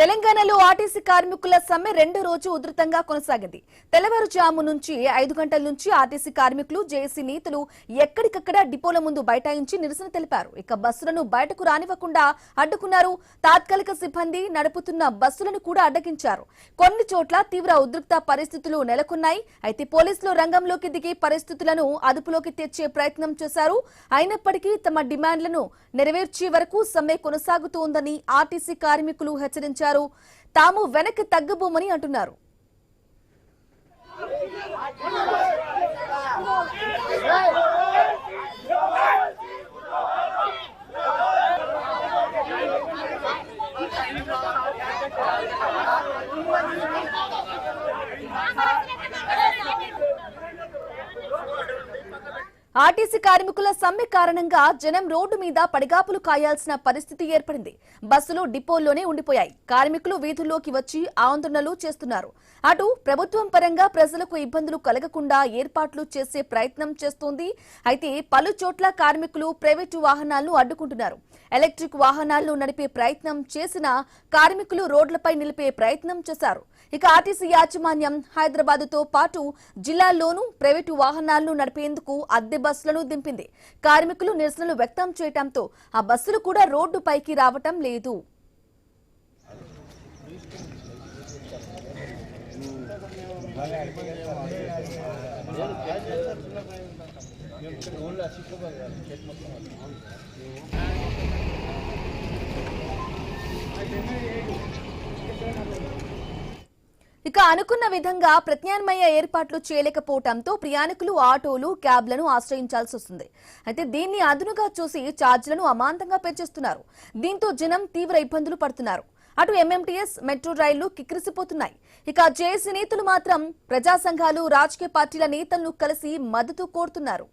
తెలంగాణలో ఆర్టీసీ కార్మికుల సమ్మె రెండో రోజు ఉధృతంగా కొనసాగింది. తెల్లవారుజాము నుంచి 5 గంటల నుంచి ఆర్టీసీ కార్మికులు జేఏసీ నేతలు ఎక్కడికక్కడ డిపోల ముందు బైఠాయించి నిరసన తెలిపారు. ఇక బస్సులను బయటకు రానివ్వకుండా అడ్డుకున్నారు. తాత్కాలిక సిబ్బంది నడుపుతున్న బస్సులను కూడా అడ్డగించారు. కొన్ని చోట్ల తీవ్ర ఉద్రిక్త పరిస్థితులు నెలకొన్నాయి. అయితే పోలీసులు రంగంలోకి దిగి పరిస్థితులను అదుపులోకి తెచ్చే ప్రయత్నం చేశారు. అయినప్పటికీ తమ డిమాండ్లను నెరవేర్చే వరకు సమ్మె కొనసాగుతోందని ఆర్టీసీ కార్మికులు హెచ్చరించారు. తాము వెనక్కి తగ్గబోమని అంటున్నారు. ఆర్టీసీ కార్మికుల సమ్మె కారణంగా జనం రోడ్డు మీద పడిగాపులు కాయాల్సిన పరిస్థితి ఏర్పడింది. బస్సులు డిపోల్లోనే ఉండిపోయాయి. కార్మికులు వీధుల్లోకి వచ్చి ఆందోళనలు చేస్తున్నారు. అటు ప్రభుత్వం పరంగా ప్రజలకు ఇబ్బందులు కలగకుండా ఏర్పాట్లు చేసే ప్రయత్నం చేస్తోంది. అయితే పలు చోట్ల కార్మికులు ప్రైవేటు వాహనాలను అడ్డుకుంటున్నారు. ఎలక్ట్రిక్ వాహనాలను నడిపే ప్రయత్నం చేసినా కార్మికులు రోడ్లపై నిలిపే ప్రయత్నం చేశారు. ఇక ఆర్టీసీ యాజమాన్యం హైదరాబాద్తో పాటు జిల్లాల్లోనూ ప్రైవేటు వాహనాలను నడిపేందుకు అద్దె బస్సులను దింపింది. కార్మికులు నిరసనలు వ్యక్తం చేయడంతో ఆ బస్సులు కూడా రోడ్డుపైకి రావటం లేదు. ఇక అనుకున్న విధంగా ప్రత్యామ్నాయ ఏర్పాట్లు చేయలేకపోవడంతో ప్రయాణికులు ఆటోలు క్యాబ్లను ఆశ్రయించాల్సి వస్తుంది. అయితే దీన్ని అదునుగా చూసి ఛార్జీలను అమాంతంగా పెంచేస్తున్నారు. దీంతో జనం తీవ్ర ఇబ్బందులు పడుతున్నారు. అటు ఎంఎంటీఎస్ మెట్రో రైళ్లు కిక్కిరిసిపోతున్నాయి. ఇక జేఏసీ నేతలు మాత్రం ప్రజా సంఘాలు రాజకీయ పార్టీల నేతలను కలిసి మద్దతు కోరుతున్నారు.